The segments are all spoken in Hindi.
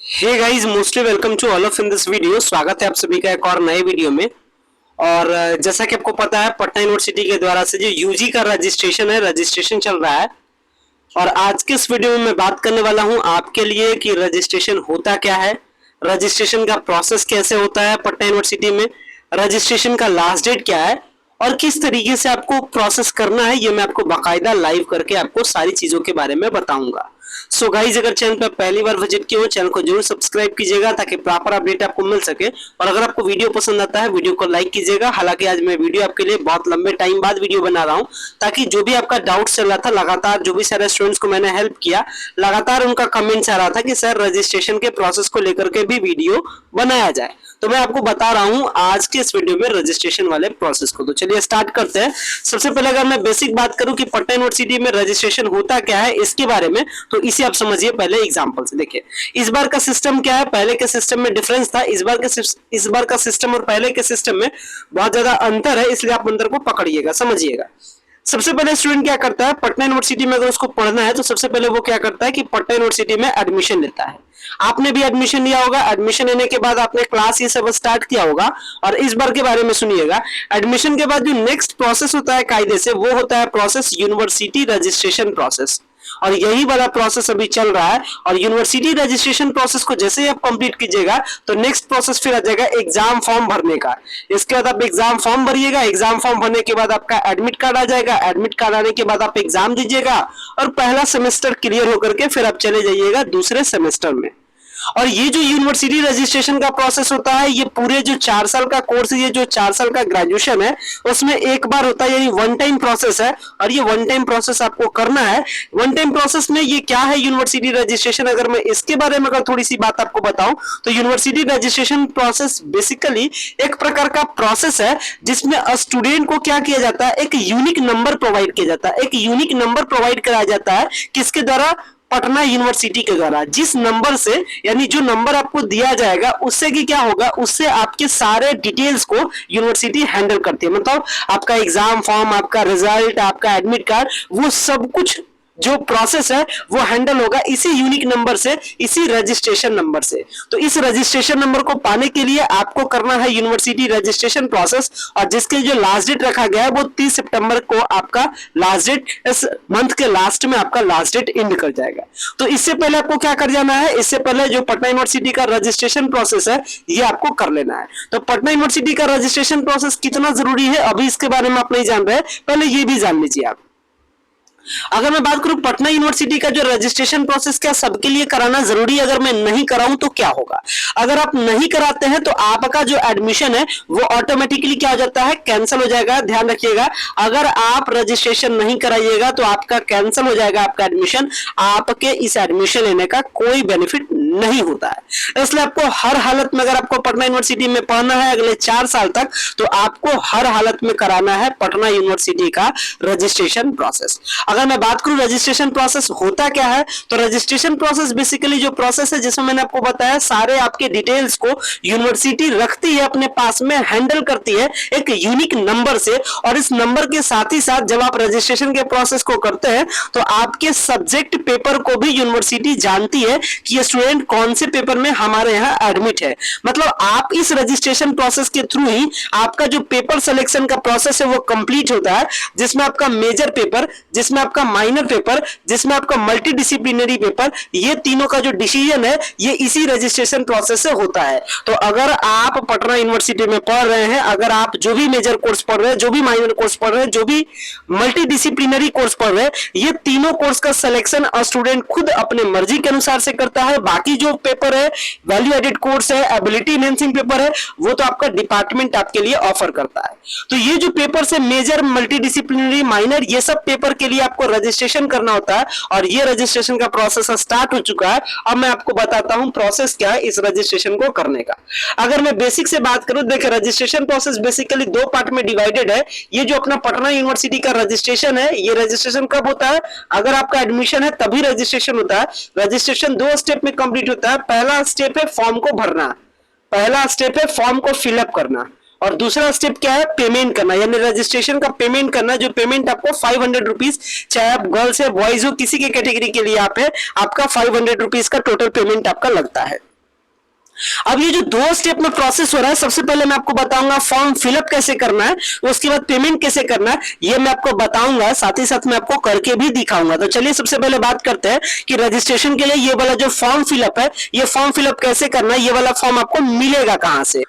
Hey guys, mostly welcome to all of in this video. स्वागत है आप सभी का एक और नए वीडियो में। और जैसा कि आपको पता है, पटना यूनिवर्सिटी के द्वारा से जो यूजी का रजिस्ट्रेशन है, रजिस्ट्रेशन चल रहा है। और आज के इस वीडियो में मैं बात करने वाला हूं आपके लिए कि रजिस्ट्रेशन होता क्या है, रजिस्ट्रेशन का प्रोसेस कैसे होता है पटना यूनिवर्सिटी में, रजिस्ट्रेशन का लास्ट डेट क्या है और किस तरीके से आपको प्रोसेस करना है, ये मैं आपको बाकायदा लाइव करके आपको सारी चीजों के बारे में बताऊंगा। सो गाइज, अगर चैनल पर पहली बार विजिट किए हो, चैनल को जरूर सब्सक्राइब कीजिएगा ताकि प्रॉपर अपडेट आपको मिल सके। और अगर आपको वीडियो पसंद आता है, वीडियो को लाइक कीजिएगा। हालांकि आज मैं वीडियो आपके लिए बहुत लंबे टाइम बाद वीडियो बना रहा हूं, ताकि जो भी आपका डाउट चल रहा था, लगातार जो भी सारे स्टूडेंट्स को मैंने हेल्प किया, लगातार उनका कमेंट्स आ रहा था कि सर रजिस्ट्रेशन के प्रोसेस को लेकर के भी वीडियो बनाया जाए। तो मैं आपको बता रहा हूं आज के इस वीडियो में रजिस्ट्रेशन वाले प्रोसेस को। तो चलिए स्टार्ट करते हैं। सबसे पहले अगर मैं बेसिक बात करूं कि पटना यूनिवर्सिटी में रजिस्ट्रेशन होता क्या है इसके बारे में, तो इसे आप समझिए पहले एग्जांपल से। देखिए इस बार का सिस्टम क्या है, पहले के सिस्टम में डिफरेंस था, इस बार का सिस्टम और पहले के सिस्टम में बहुत ज्यादा अंतर है, इसलिए आप अंतर को पकड़िएगा, समझिएगा। सबसे पहले स्टूडेंट क्या करता है, पटना यूनिवर्सिटी में अगर उसको पढ़ना है तो सबसे पहले वो क्या करता है कि पटना यूनिवर्सिटी में एडमिशन लेता है। आपने भी एडमिशन लिया होगा, एडमिशन लेने के बाद आपने क्लास ये सब स्टार्ट किया होगा। और इस बार के बारे में सुनिएगा, एडमिशन के बाद जो नेक्स्ट प्रोसेस होता है कायदे से, वो होता है प्रोसेस यूनिवर्सिटी रजिस्ट्रेशन प्रोसेस। और यही वाला प्रोसेस अभी चल रहा है। और यूनिवर्सिटी रजिस्ट्रेशन प्रोसेस को जैसे ही आप कंप्लीट कीजिएगा तो नेक्स्ट प्रोसेस फिर आ जाएगा एग्जाम फॉर्म भरने का। इसके बाद आप एग्जाम फॉर्म भरिएगा, एग्जाम फॉर्म भरने के बाद आपका एडमिट कार्ड आ जाएगा, एडमिट कार्ड आने के बाद आप एग्जाम दीजिएगा और पहला सेमेस्टर क्लियर होकर के फिर आप चले जाइएगा दूसरे सेमेस्टर में। और ये जो यूनिवर्सिटी रजिस्ट्रेशन का प्रोसेस होता है, ये पूरे जो 4 साल का कोर्स है, ये जो 4 साल का ग्रेजुएशन है, उसमें एक बार होता है, यानी वन टाइम प्रोसेस है। और ये वन टाइम प्रोसेस आपको करना है। वन टाइम प्रोसेस में ये क्या है यूनिवर्सिटी रजिस्ट्रेशन, अगर मैं इसके बारे में अगर थोड़ी सी बात आपको बताऊं तो यूनिवर्सिटी रजिस्ट्रेशन प्रोसेस बेसिकली एक प्रकार का प्रोसेस है जिसमें स्टूडेंट को क्या किया जाता है, एक यूनिक नंबर प्रोवाइड किया जाता है। एक यूनिक नंबर प्रोवाइड कराया जाता है, किसके द्वारा? पटना यूनिवर्सिटी के द्वारा। जिस नंबर से, यानी जो नंबर आपको दिया जाएगा उससे कि क्या होगा, उससे आपके सारे डिटेल्स को यूनिवर्सिटी हैंडल करती है। मतलब आपका एग्जाम फॉर्म, आपका रिजल्ट, आपका एडमिट कार्ड, वो सब कुछ जो प्रोसेस है वो हैंडल होगा इसी यूनिक नंबर से, इसी रजिस्ट्रेशन नंबर से। तो इस रजिस्ट्रेशन नंबर को पाने के लिए आपको करना है यूनिवर्सिटी रजिस्ट्रेशन प्रोसेस। और जिसके जो लास्ट डेट रखा गया है वो 30 सितंबर को आपका लास्ट डेट, इस मंथ के लास्ट में आपका लास्ट डेट एंड कर जाएगा। तो इससे पहले आपको क्या कर जाना है, इससे पहले जो पटना यूनिवर्सिटी का रजिस्ट्रेशन प्रोसेस है ये आपको कर लेना है। तो पटना यूनिवर्सिटी का रजिस्ट्रेशन प्रोसेस कितना जरूरी है, अभी इसके बारे में आप नहीं जान रहे, पहले ये भी जान लीजिए आप। अगर मैं बात करूं पटना यूनिवर्सिटी का जो रजिस्ट्रेशन प्रोसेस क्या सबके लिए कराना जरूरी है, अगर मैं नहीं कराऊं तो क्या होगा? अगर आप नहीं कराते हैं तो आपका जो एडमिशन है वो ऑटोमेटिकली क्या हो जाता है, कैंसिल हो जाएगा। ध्यान रखिएगा, अगर आप रजिस्ट्रेशन नहीं कराइएगा तो आपका कैंसिल हो जाएगा आपका एडमिशन। आपके इस एडमिशन लेने का कोई बेनिफिट नहीं होता है। इसलिए आपको हर हालत में, अगर आपको पटना यूनिवर्सिटी में पढ़ना है अगले 4 साल तक, तो आपको हर हालत में कराना है पटना यूनिवर्सिटी का रजिस्ट्रेशन प्रोसेस। अगर मैं बात करूं रजिस्ट्रेशन प्रोसेस होता क्या है, तो रजिस्ट्रेशन प्रोसेस बेसिकली जो प्रोसेस है जिसमें मैंने आपको बताया सारे आपके डिटेल्स को यूनिवर्सिटी रखती है, अपने पास में हैंडल करती है एक यूनिक नंबर से। और इस नंबर के साथ ही साथ जब आप रजिस्ट्रेशन के प्रोसेस को करते हैं तो आपके सब्जेक्ट पेपर को भी यूनिवर्सिटी जानती है कि ये स्टूडेंट कौन से पेपर में हमारे यहाँ एडमिट है। मतलब आप इस रजिस्ट्रेशन प्रोसेस के थ्रू ही आपका जो पेपर सिलेक्शन का प्रोसेस है वो कंप्लीट होता है, जिसमें आपका मेजर पेपर, जिसमें आपका माइनर पेपर, जिसमें आपका मल्टी डिसिप्लिनरी पेपर, ये तीनों का जो डिसीजन है ये इसी रजिस्ट्रेशन प्रोसेस से होता है। तो अगर आप पटना यूनिवर्सिटी में पढ़ रहे हैं, अगर आप जो भी मेजर कोर्स पढ़ रहे हैं, जो भी माइनर कोर्स पढ़ रहे हैं, जो भी मल्टी डिसिप्लिनरी कोर्स पढ़ रहे हैं, ये तीनों कोर्स का सिलेक्शन स्टूडेंट खुद अपने मर्जी के अनुसार से करता है। बाकी जो पेपर है, वैल्यू एडेड कोर्स है, एबिलिटी एनहांसिंग पेपर है, वो तो आपका डिपार्टमेंट आपके लिए ऑफर करता है। तो ये जो पेपर है मेजर, मल्टी डिसिप्लिनरी, माइनर, ये सब पेपर के लिए आपको रजिस्ट्रेशन करना होता है। और ये रजिस्ट्रेशन का प्रोसेस स्टार्ट हो चुका है। अब मैं आपको बताता हूं प्रोसेस क्या है इस रजिस्ट्रेशन को करने का। अगर मैं बेसिक से बात करूं, देखिए रजिस्ट्रेशन प्रोसेस बेसिकली 2 पार्ट में डिवाइडेड है। ये जो अपना पटना यूनिवर्सिटी का रजिस्ट्रेशन है, ये रजिस्ट्रेशन कब होता है? अगर आपका एडमिशन है तभी रजिस्ट्रेशन होता है। रजिस्ट्रेशन 2 स्टेप में कंप्लीट होता है। पहला स्टेप है फॉर्म को भरना, पहला स्टेप है फॉर्म को फिलअप करना, और दूसरा स्टेप क्या है, पेमेंट करना, यानी रजिस्ट्रेशन का पेमेंट करना। जो पेमेंट आपको 500 रुपीज, चाहे आप गर्ल्स है बॉयज हो, किसी के कैटेगरी के लिए आप है, आपका 500 रुपीज का टोटल पेमेंट आपका लगता है। अब ये जो 2 स्टेप में प्रोसेस हो रहा है, सबसे पहले मैं आपको बताऊंगा फॉर्म फिलअप कैसे करना है, उसके बाद पेमेंट कैसे करना है ये मैं आपको बताऊंगा, साथ ही साथ मैं आपको करके भी दिखाऊंगा। तो चलिए सबसे पहले बात करते हैं कि रजिस्ट्रेशन के लिए ये वाला जो फॉर्म फिलअप है, ये फॉर्म फिलअप कैसे करना है, ये वाला फॉर्म आपको मिलेगा कहां से।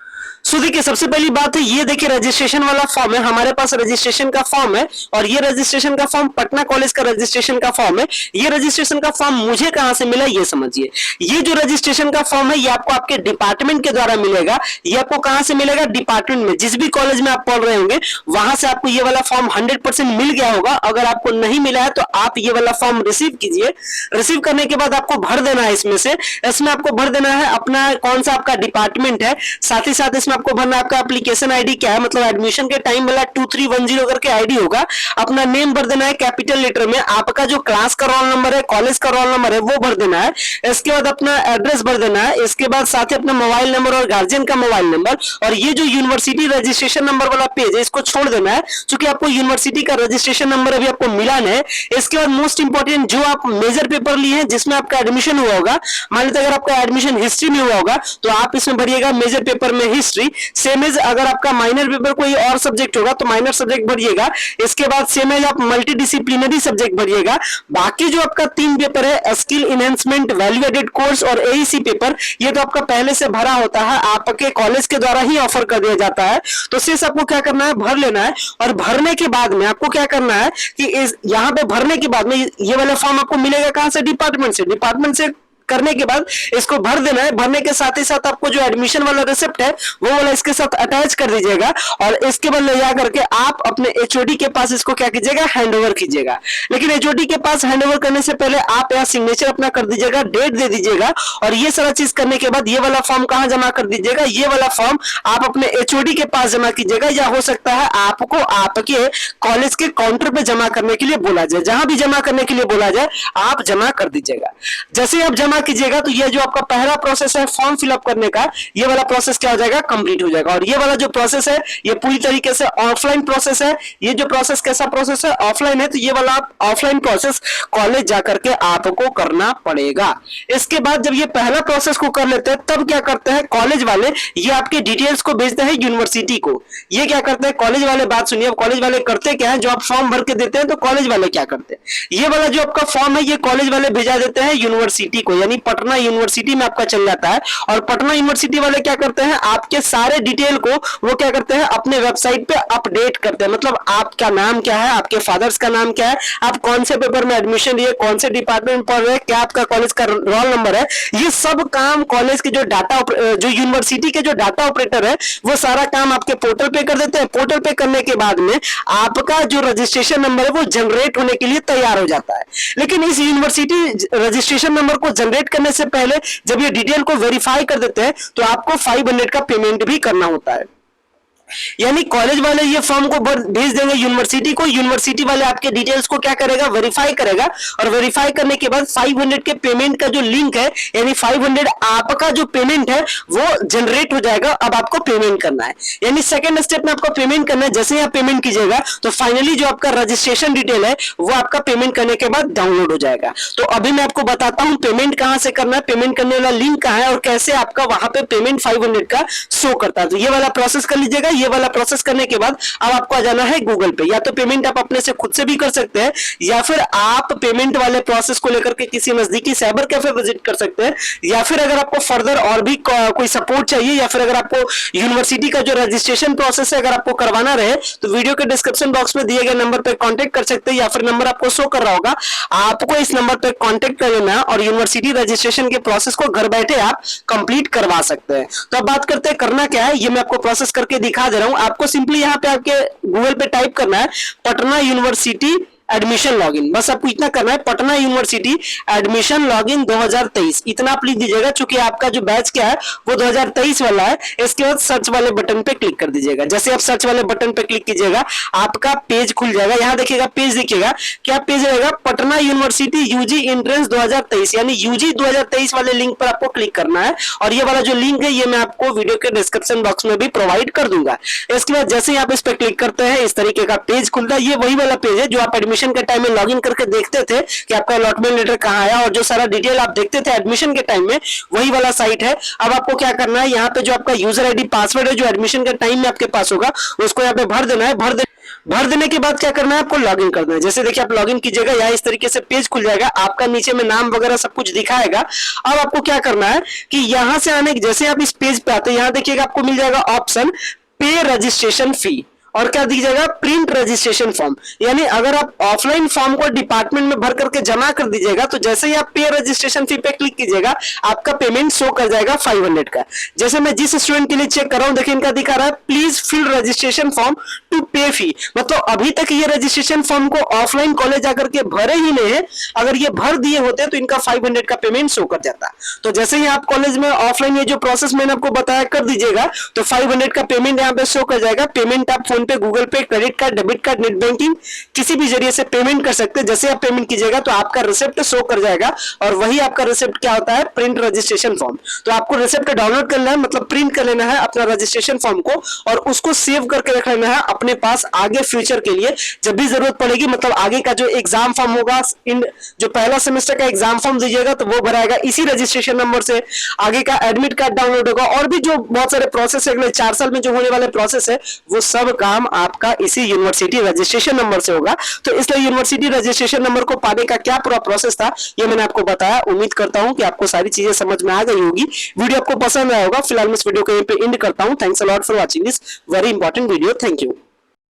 सो देखिए सबसे पहली बात है, ये देखिए रजिस्ट्रेशन वाला फॉर्म है, हमारे पास रजिस्ट्रेशन का फॉर्म है, और ये रजिस्ट्रेशन का फॉर्म पटना कॉलेज का रजिस्ट्रेशन का फॉर्म है। ये रजिस्ट्रेशन का फॉर्म मुझे कहां से मिला ये समझिए। ये जो रजिस्ट्रेशन का फॉर्म है ये आपको आपके डिपार्टमेंट के द्वारा मिलेगा। ये आपको कहां से मिलेगा, डिपार्टमेंट में, जिस भी कॉलेज में आप पढ़ रहे होंगे वहां से आपको ये वाला फॉर्म 100% मिल गया होगा। अगर आपको नहीं मिला है तो आप ये वाला फॉर्म रिसीव कीजिए। रिसीव करने के बाद आपको भर देना है इसमें आपको भर देना है अपना कौन सा आपका डिपार्टमेंट है, साथ ही साथ इसमें आपको भरना आपका एप्लीकेशन आईडी क्या है, मतलब एडमिशन के टाइम वाला 2310 करके आईडी होगा। अपना नेम भर देना है कैपिटल लेटर में, आपका जो क्लास का रोल नंबर है, कॉलेज का रोल नंबर है वो भर देना है। इसके बाद अपना एड्रेस भर देना है। इसके बाद साथ ही अपना मोबाइल नंबर और गार्जियन का मोबाइल नंबर, और ये जो यूनिवर्सिटी रजिस्ट्रेशन नंबर वाला पेज है इसको छोड़ देना है, क्योंकि आपको यूनिवर्सिटी का रजिस्ट्रेशन नंबर अभी आपको मिला नहीं है। इसके बाद मोस्ट इंपॉर्टेंट जो आप मेजर पेपर लिए हैं जिसमें आपका एडमिशन हुआ होगा, मान लीजिए अगर आपका एडमिशन हिस्ट्री में हुआ होगा तो आप इसमें भरिएगा मेजर पेपर में हिस्ट्री। सेम एज अगर आपका माइनर पेपर कोई और सब्जेक्ट होगा तो माइनर सब्जेक्ट भरिएगा। इसके बाद सेम एज आप मल्टी डिसिप्लिनरी सब्जेक्ट भरिएगा। बाकी जो आपका 3 पेपर है, skill enhancement, value added course और एईसी पेपर, ये तो आपका पहले से भरा होता है, आपके कॉलेज के द्वारा ही ऑफर कर दिया जाता है। तो सिर्फ आपको क्या करना है, भर लेना है। और भरने के बाद में आपको क्या करना है कि इस यहाँ पे भरने के बाद में ये वाला फॉर्म आपको मिलेगा कहां से, डिपार्टमेंट से करने के बाद इसको भर देना है। भरने के साथ ही साथ आपको जो एडमिशन वाला रिसिप्ट है वो वाला इसके साथ अटैच कर दीजिएगा, और इसके बाद ले जा करके आप अपने एचओडी के पास इसको क्या कीजिएगा, हैंड ओवर कीजिएगा। लेकिन एचओडी के पास हैंड ओवर करने से पहले आप यहाँ सिग्नेचर अपना कर दीजिएगा, डेट दे दीजिएगा, और ये सारा चीज करने के बाद ये वाला फॉर्म कहां जमा कर दीजिएगा, ये वाला फॉर्म आप अपने एचओडी के पास जमा कीजिएगा, या हो सकता है आपको आपके कॉलेज के काउंटर पे जमा करने के लिए बोला जाए। जहां भी जमा करने के लिए बोला जाए आप जमा कर दीजिएगा। जैसे ही आप जमा कीजिएगा तो ये जो आपका पहला प्रोसेस है फॉर्म फिलअप करने का, ये वाला प्रोसेस क्या हो जाएगा, कंप्लीट हो जाएगा। और ये वाला जो प्रोसेस है ये पूरी तरीके से ऑफलाइन प्रोसेस है। ये जो प्रोसेस कैसा प्रोसेस है, ऑफलाइन है, तो ये वाला आप ऑफलाइन प्रोसेस कॉलेज जाकर के आपको करना पड़ेगा। इसके बाद जब ये पहला प्रोसेस को कर लेते हैं तब क्या करते हैं कॉलेज वाले, ये आपके डिटेल्स को भेजते हैं यूनिवर्सिटी को। ये क्या करते हैं कॉलेज वाले, बात सुनिए, कॉलेज वाले करते क्या है, जो आप फॉर्म भर के देते हैं तो कॉलेज वाले क्या करते हैं, ये वाला जो आपका फॉर्म है ये कॉलेज वाले भेजा देते हैं यूनिवर्सिटी को, यानी पटना यूनिवर्सिटी में आपका चल जाता है। और पटना यूनिवर्सिटी वाले क्या करते हैं, आपके सारे डिटेल को वो क्या करते हैं अपने वेबसाइट पे अपडेट करते हैं। मतलब आपका नाम क्या है, आपके फादर्स का नाम क्या है, आप कौन से पेपर में एडमिशन लिए, कौन से डिपार्टमेंट पढ़ रहे हैं, क्या आपका कॉलेज का रोल नंबर है, ये सब काम कॉलेज के जो यूनिवर्सिटी के जो डाटा ऑपरेटर है वो सारा काम आपके पोर्टल पे कर देते हैं। पोर्टल पे करने के बाद में आपका जो रजिस्ट्रेशन नंबर है वो जनरेट होने के लिए तैयार हो जाता है। लेकिन इस यूनिवर्सिटी रजिस्ट्रेशन नंबर को जनरेट करने से पहले जब ये डिटेल को वेरीफाई कर देते हैं तो आपको 500 का पेमेंट भी करना होता है। यानी कॉलेज वाले ये फॉर्म को भेज देंगे यूनिवर्सिटी को, यूनिवर्सिटी वाले आपके डिटेल्स को क्या करेगा, वेरीफाई करेगा, और वेरीफाई करने के बाद 500 के पेमेंट का जो लिंक है, यानी 500 आपका जो पेमेंट है वो जनरेट हो जाएगा। अब आपको पेमेंट करना है, यानी सेकंड स्टेप में आपको पेमेंट करना है। जैसे ही आप पेमेंट कीजिएगा तो फाइनली जो आपका रजिस्ट्रेशन डिटेल है वो आपका पेमेंट करने के बाद डाउनलोड हो जाएगा। तो अभी मैं आपको बताता हूं पेमेंट कहां से करना है, पेमेंट करने वाला लिंक कहां है, और कैसे आपका वहां पे पेमेंट 500 का शो करता है। तो ये वाला प्रोसेस कर लीजिएगा। ये वाला प्रोसेस करने के बाद अब आपको आ जाना है गूगल पे। या तो पेमेंट आप अपने से खुद से भी कर सकते हैं, या फिर आप पेमेंट वाले प्रोसेस को लेकर के किसी नजदीकी साइबर कैफे विजिट कर सकते हैं, या फिर अगर आपको फर्दर और भी कोई सपोर्ट चाहिए, या फिर अगर आपको यूनिवर्सिटी का जो रजिस्ट्रेशन प्रोसेस है अगर आपको करवाना रहे तो वीडियो के डिस्क्रिप्शन बॉक्स में दिए गए नंबर पर कांटेक्ट कर सकते हैं, या फिर नंबर आपको शो कर रहा होगा, आपको इस नंबर पर कांटेक्ट कर लेना और यूनिवर्सिटी रजिस्ट्रेशन के प्रोसेस को घर बैठे आप कंप्लीट करवा सकते हैं। तो अब बात करते हैं करना क्या है, ये मैं आपको प्रोसेस करके दिखा दे रहा हूं। आपको सिंपली यहाँ पे आपके गूगल पे टाइप करना है पटना यूनिवर्सिटी एडमिशन लॉगिन, बस आपको इतना करना है, पटना यूनिवर्सिटी एडमिशन लॉगिन 2023, इतना आप लिख दीजिएगा। चूंकि आपका जो बैच क्या है वो 2023 वाला है। इसके बाद सर्च वाले बटन पे क्लिक कर दीजिएगा। जैसे आप सर्च वाले बटन पे क्लिक कीजिएगा आपका पेज खुल जाएगा। यहाँ देखिएगा पेज, देखिएगा क्या पेज रहेगा, पटना यूनिवर्सिटी यूजी एंट्रेंस 2023, यानी यूजी 2023 वाले लिंक पर आपको क्लिक करना है। और ये वाला जो लिंक है ये मैं आपको वीडियो के डिस्क्रिप्शन बॉक्स में भी प्रोवाइड कर दूंगा। इसके बाद जैसे ही आप इस पर क्लिक करते हैं इस तरीके का पेज खुलता है। ये वही वाला पेज है जो आप एडमिशन एडमिशन के टाइम में लॉगिन करके देखते थे कि आपका अलॉटमेंट लेटर कहाँ आया, और जो सारा डिटेल आप देखते थे एडमिशन के टाइम में, वही वाला साइट है। अब आपको क्या करना है, यहाँ पे जो आपका यूजर आईडी पासवर्ड है जो एडमिशन के टाइम में आपके पास होगा, उसको यहाँ पे भर देना है। भर देने के बाद क्या करना है, आपको लॉगिन करना है। जैसे देखिए आप लॉगिन कीजिएगा, यहाँ इस तरीके से पेज खुल जाएगा, आपका नीचे में नाम वगैरह सब कुछ दिखाएगा। अब आपको क्या करना है कि यहां से आने, जैसे आप इस पेज पे आते हैं, यहां देखिएगा आपको मिल जाएगा ऑप्शन पे रजिस्ट्रेशन फी, और क्या दिख जाएगा, प्रिंट रजिस्ट्रेशन फॉर्म। यानी अगर आप ऑफलाइन फॉर्म को डिपार्टमेंट में भर करके जमा कर दीजिएगा, तो जैसे ही आप पे रजिस्ट्रेशन फी पे क्लिक कीजिएगा, आपका पेमेंट शो कर जाएगा 500 का। जैसे मैं जिस स्टूडेंट के लिए चेक कर रहा हूं, देखिए इनका दिखा रहा है please fill registration form to pay fee. मतलब अभी तक ये रजिस्ट्रेशन फॉर्म को ऑफलाइन कॉलेज आकर के भरे ही नहीं है, अगर ये भर दिए होते तो इनका 500 का पेमेंट शो कर जाता। तो जैसे ही आप कॉलेज में ऑफलाइन ये जो प्रोसेस मैंने आपको बताया कर दीजिएगा, तो 500 का पेमेंट यहाँ पे शो कर जाएगा। पेमेंट आप फोन पे, गूगल पे, credit card, debit card, net banking किसी भी जरिए से पेमेंट कर सकते हैं। जैसे आप पेमेंट कीजिएगा तो आपका रिसिप्ट शो कर जाएगा, और वही आपका रिसिप्ट क्या होता है, प्रिंट रजिस्ट्रेशन फॉर्म। तो आपको रिसिप्ट डाउनलोड करना है, मतलब प्रिंट कर लेना है अपना रजिस्ट्रेशन फॉर्म को, और उसको सेव करके रख लेना है अपने पास आगे फ्यूचर के लिए, जब भी जरूरत पड़ेगी। मतलब आगे का जो एग्जाम फॉर्म होगा, इन जो पहला सेमेस्टर का एग्जाम फॉर्म दीजिएगा तो वो भराएगा इसी रजिस्ट्रेशन नंबर से। आगे का एडमिट कार्ड डाउनलोड होगा, और भी जो बहुत सारे प्रोसेस है अगले 4 साल में जो होने वाले प्रोसेस है, वो सब काम आपका इसी यूनिवर्सिटी रजिस्ट्रेशन नंबर से होगा। तो इसलिए यूनिवर्सिटी रजिस्ट्रेशन नंबर को पाने का क्या पूरा प्रोसेस था, ये मैंने आपको बताया। उम्मीद करता हूं कि आपको सारी चीजें समझ में आ गई होगी। वीडियो आपको पसंद आया होगा। फिलहाल मैं इस वीडियो को यहीं पे एंड करता हूं। Thanks a lot for watching this very important video. Thank you.